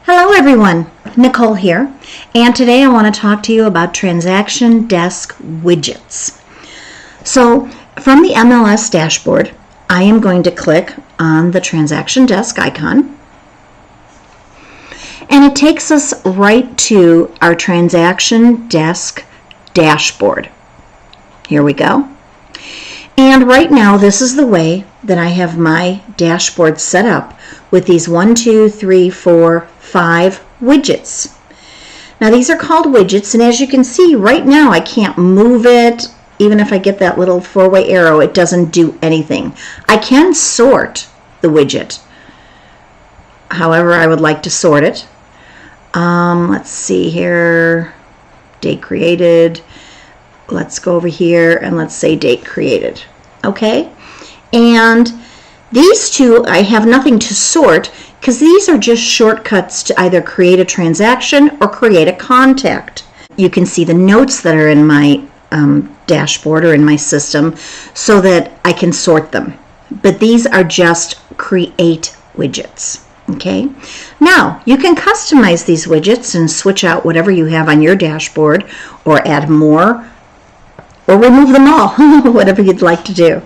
Hello everyone, Nicole here, and today I want to talk to you about transaction desk widgets. So from the MLS dashboard, I am going to click on the transaction desk icon, and it takes us right to our transaction desk dashboard. Here we go. And right now, this is the way that I have my dashboard set up with these 5 widgets. Now these are called widgets, and as you can see right now, I can't move it. Even if I get that little four-way arrow, it doesn't do anything. I can sort the widget however I would like to sort it. Let's see here, date created. Let's go over here and let's say date created. Okay, and these two I have nothing to sort because these are just shortcuts to either create a transaction or create a contact. You can see the notes that are in my dashboard or in my system so that I can sort them. But these are just create widgets. Okay, now you can customize these widgets and switch out whatever you have on your dashboard or add more or remove them all, whatever you'd like to do.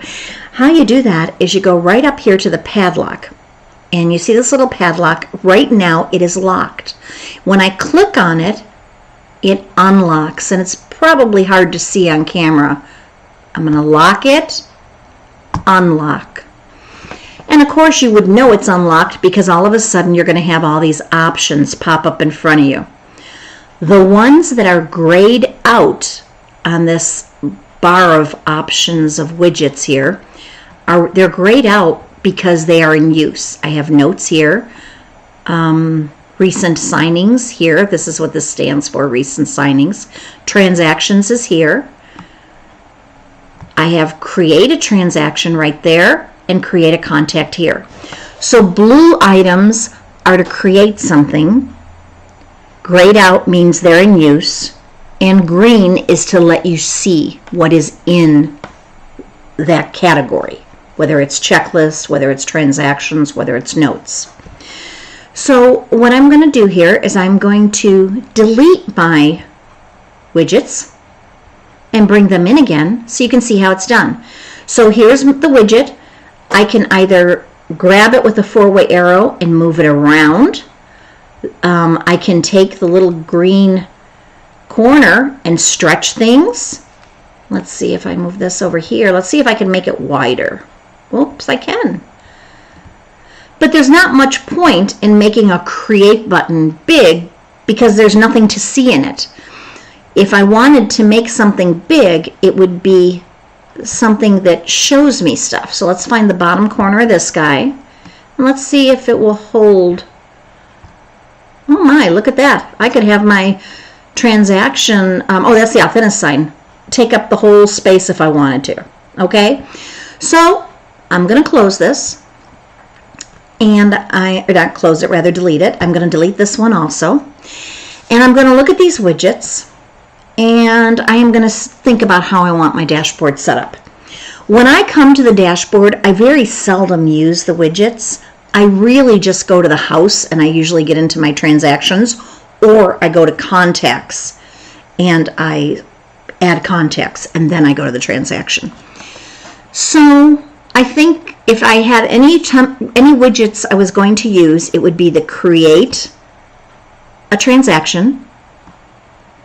How you do that is you go right up here to the padlock, and you see this little padlock. Right now it is locked. When I click on it, it unlocks, and it's probably hard to see on camera. I'm going to lock it, unlock. And of course you would know it's unlocked because all of a sudden you're going to have all these options pop up in front of you. The ones that are grayed out on this bar of options of widgets here, they're grayed out because they are in use. I have notes here, recent signings here. This is what this stands for, recent signings. Transactions is here. I have create a transaction right there and create a contact here. So blue items are to create something. Grayed out means they're in use. And green is to let you see what is in that category, whether it's checklists, whether it's transactions, whether it's notes. So what I'm going to do here is I'm going to delete my widgets and bring them in again so you can see how it's done. So here's the widget. I can either grab it with a four-way arrow and move it around. I can take the little green corner and stretch things. Let's see if I move this over here. Let's see if I can make it wider. Oops, I can. But there's not much point in making a create button big because there's nothing to see in it. If I wanted to make something big, it would be something that shows me stuff. So let's find the bottom corner of this guy, and let's see if it will hold. Oh my, look at that. I could have my transaction, oh, that's the authentic sign, take up the whole space if I wanted to. Okay, so I'm going to close this, and not close it, rather delete it. I'm going to delete this one also, and I'm going to look at these widgets, and I am going to think about how I want my dashboard set up. When I come to the dashboard, I very seldom use the widgets. I really just go to the house, and I usually get into my transactions, or I go to contacts and I add contacts, and then I go to the transaction. So I think if I had any widgets I was going to use, it would be the create a transaction,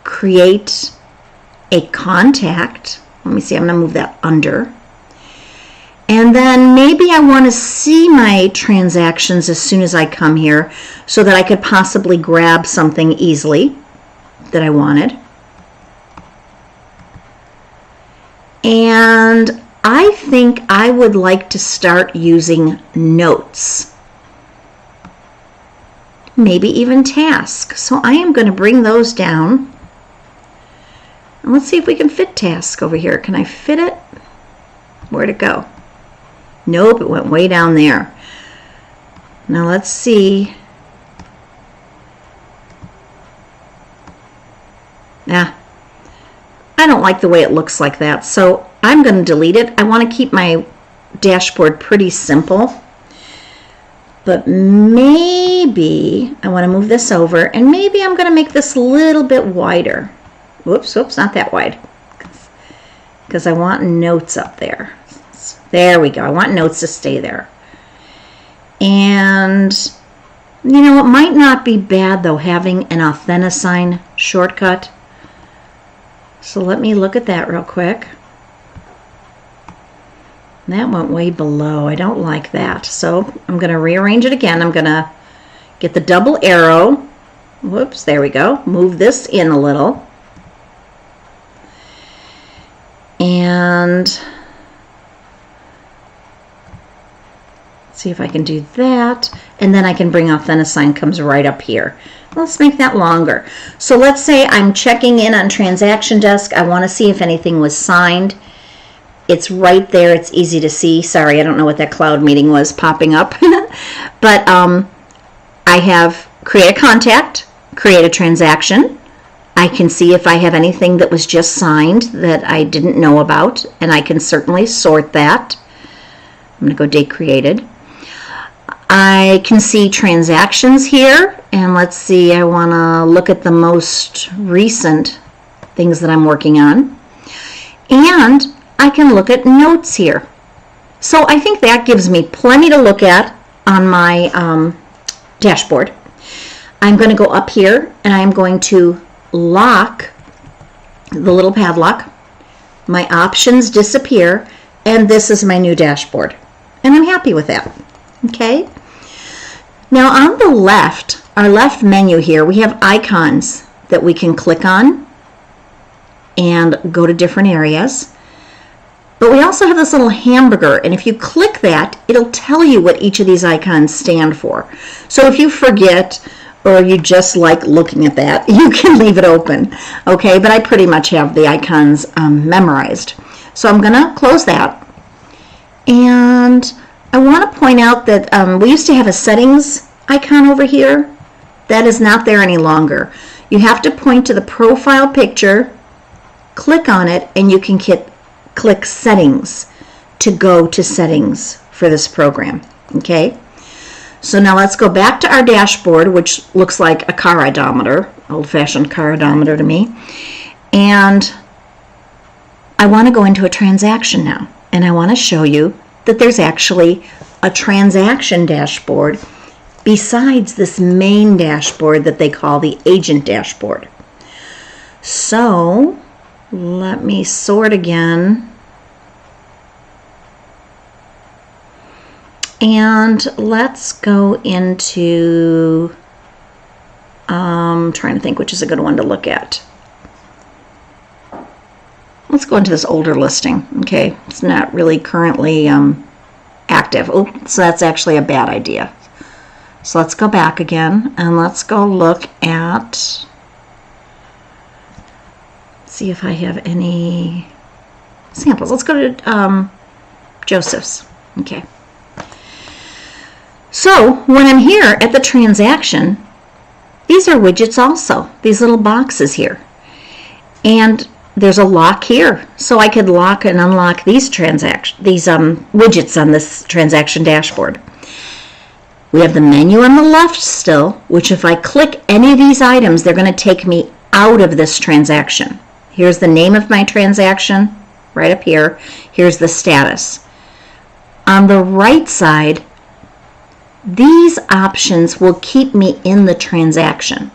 create a contact. Let me see, I'm going to move that under. And then maybe I want to see my transactions as soon as I come here so that I could possibly grab something easily that I wanted. And I think I would like to start using notes, maybe even tasks. So I am going to bring those down. And let's see if we can fit task over here. Can I fit it? Where'd it go? Nope, it went way down there. Now let's see. I don't like the way it looks like that, so I'm going to delete it. I want to keep my dashboard pretty simple. But maybe I want to move this over, and maybe I'm going to make this a little bit wider. Whoops, not that wide, because I want notes up there. There we go. I want notes to stay there. And, you know, it might not be bad, though, having an Authentisign shortcut. So let me look at that real quick. That went way below. I don't like that. So I'm going to rearrange it again. I'm going to get the double arrow. Whoops, there we go. Move this in a little. And see if I can do that. And then I can bring Authentisign comes right up here. Let's make that longer. So let's say I'm checking in on Transaction Desk. I want to see if anything was signed. It's right there. It's easy to see. Sorry, I don't know what that cloud meeting was popping up. But I have create a contact, create a transaction. I can see if I have anything that was just signed that I didn't know about, and I can certainly sort that. I'm going to go date created. I can see transactions here, and let's see, I want to look at the most recent things that I'm working on. And I can look at notes here. So I think that gives me plenty to look at on my dashboard. I'm going to go up here and I'm going to lock the little padlock. My options disappear, and this is my new dashboard. And I'm happy with that. Okay. Now on the left, our left menu here, we have icons that we can click on and go to different areas. But we also have this little hamburger, and if you click that, it'll tell you what each of these icons stand for. So if you forget or you just like looking at that, you can leave it open. Okay, but I pretty much have the icons memorized. So I'm going to close that. And I want to point out that we used to have a settings icon over here. That is not there any longer. You have to point to the profile picture, click on it, and you can click settings to go to settings for this program. Okay, so now let's go back to our dashboard, which looks like a car odometer, old-fashioned car odometer to me. And I want to go into a transaction now, and I want to show you that there's actually a transaction dashboard besides this main dashboard that they call the agent dashboard. So let me sort again. And let's go into, trying to think which is a good one to look at. Let's go into this older listing. Okay, it's not really currently active. Oh, so that's actually a bad idea. So let's go back again and let's go look at, see if I have any samples. Let's go to Joseph's. Okay. So when I'm here at the transaction, these are widgets also, these little boxes here. And there's a lock here, so I could lock and unlock these widgets on this transaction dashboard. We have the menu on the left still, which if I click any of these items, they're going to take me out of this transaction. Here's the name of my transaction right up here. Here's the status. On the right side, these options will keep me in the transaction.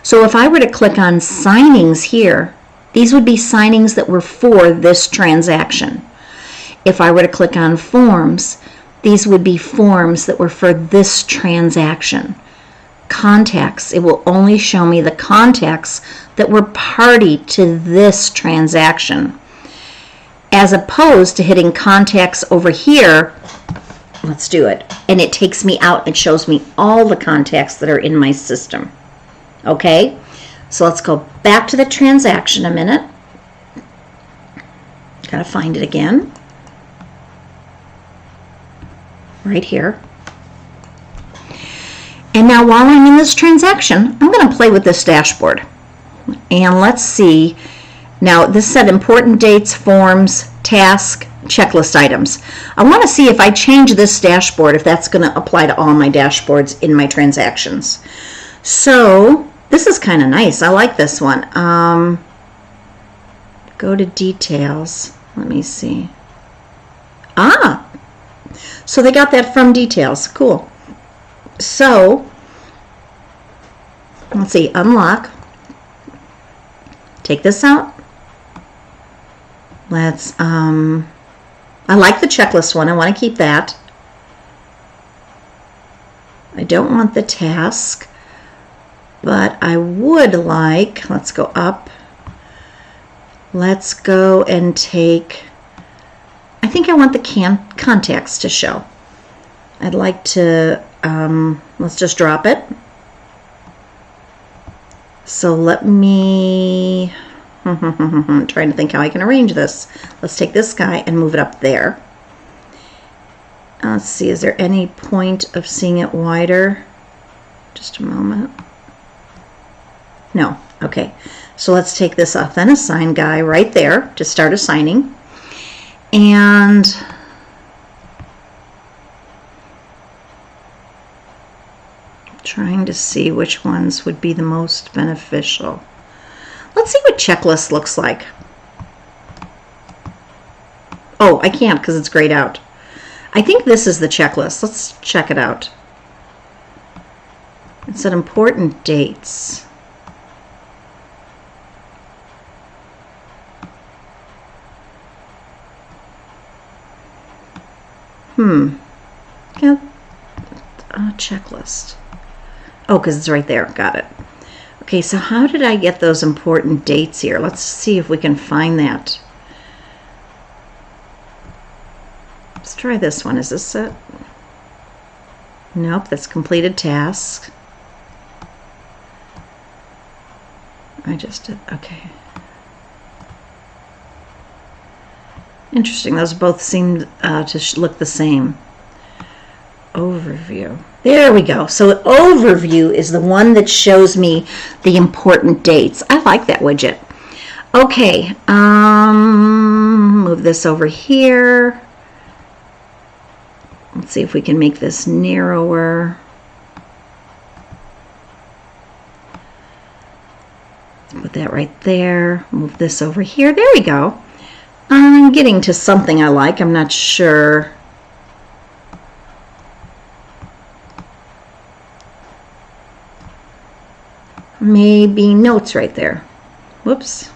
So if I were to click on signings here, these would be signings that were for this transaction. If I were to click on forms, these would be forms that were for this transaction. Contacts, it will only show me the contacts that were party to this transaction. As opposed to hitting contacts over here, let's do it, and it takes me out and shows me all the contacts that are in my system. Okay, so let's go back to the transaction a minute. Gotta find it again. Right here. And now while I'm in this transaction, I'm going to play with this dashboard. And let's see. Now this said important dates, forms, task, checklist items. I want to see if I change this dashboard, if that's going to apply to all my dashboards in my transactions. So this is kind of nice. I like this one. Go to details. Let me see. So they got that from details. Cool. So let's see. Unlock. Take this out. Let's I like the checklist one. I want to keep that. I don't want the task, but I would like, let's go up. Let's go and take, I think I want the contacts to show. I'd like to, let's just drop it. So let me, I'm trying to think how I can arrange this. Let's take this guy and move it up there. Let's see, is there any point of seeing it wider? Just a moment. No, okay. So let's take this off, then assign guy right there to start assigning. And trying to see which ones would be the most beneficial. Let's see what checklist looks like. Oh, I can't because it's grayed out. I think this is the checklist. Let's check it out. It said important dates. Yeah. Checklist. Oh, because it's right there. Got it. Okay, so how did I get those important dates here? Let's see if we can find that. Let's try this one. Is this it? Nope, that's completed task. I just did, okay. Interesting, those both seem to look the same. Overview. There we go. So overview is the one that shows me the important dates. I like that widget. Okay, move this over here. Let's see if we can make this narrower. Put that right there. Move this over here. There we go. I'm getting to something I like. I'm not sure. Maybe notes right there. Whoops.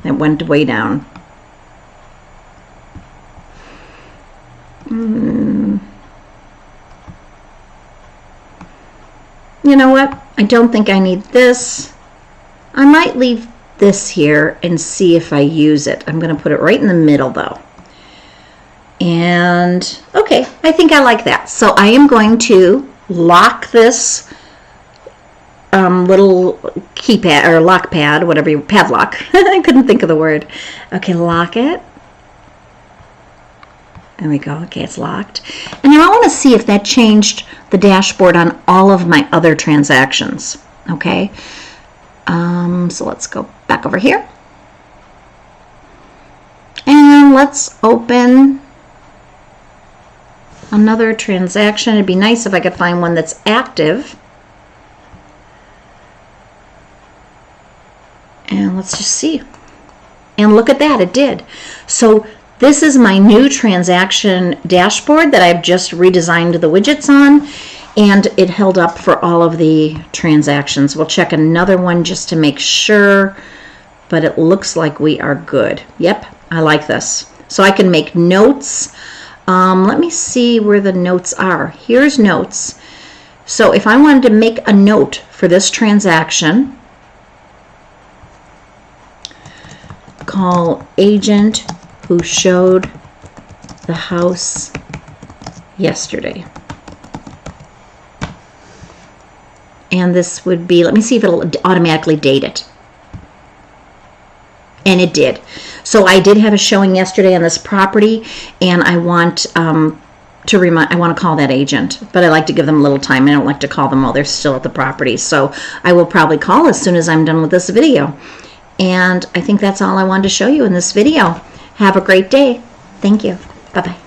It went way down. You know what? I don't think I need this. I might leave this here and see if I use it. I'm going to put it right in the middle though. And okay, I think I like that. So I am going to lock this little keypad or lock pad, whatever you, padlock. I couldn't think of the word. Okay, lock it. There we go. Okay, it's locked. And now I want to see if that changed the dashboard on all of my other transactions. Okay. So let's go back over here. And let's open another transaction. It'd be nice if I could find one that's active. And let's just see. And look at that, it did. So this is my new transaction dashboard that I've just redesigned the widgets on, and it held up for all of the transactions. We'll check another one just to make sure, but it looks like we are good. Yep, I like this. So I can make notes. Let me see where the notes are. Here's notes. So if I wanted to make a note for this transaction, call agent who showed the house yesterday. And this would be, let me see if it'll automatically date it. And it did. So I did have a showing yesterday on this property, and I want to remind, I want to call that agent, but I like to give them a little time. I don't like to call them while they're still at the property. So I will probably call as soon as I'm done with this video. And I think that's all I wanted to show you in this video. Have a great day. Thank you. Bye-bye.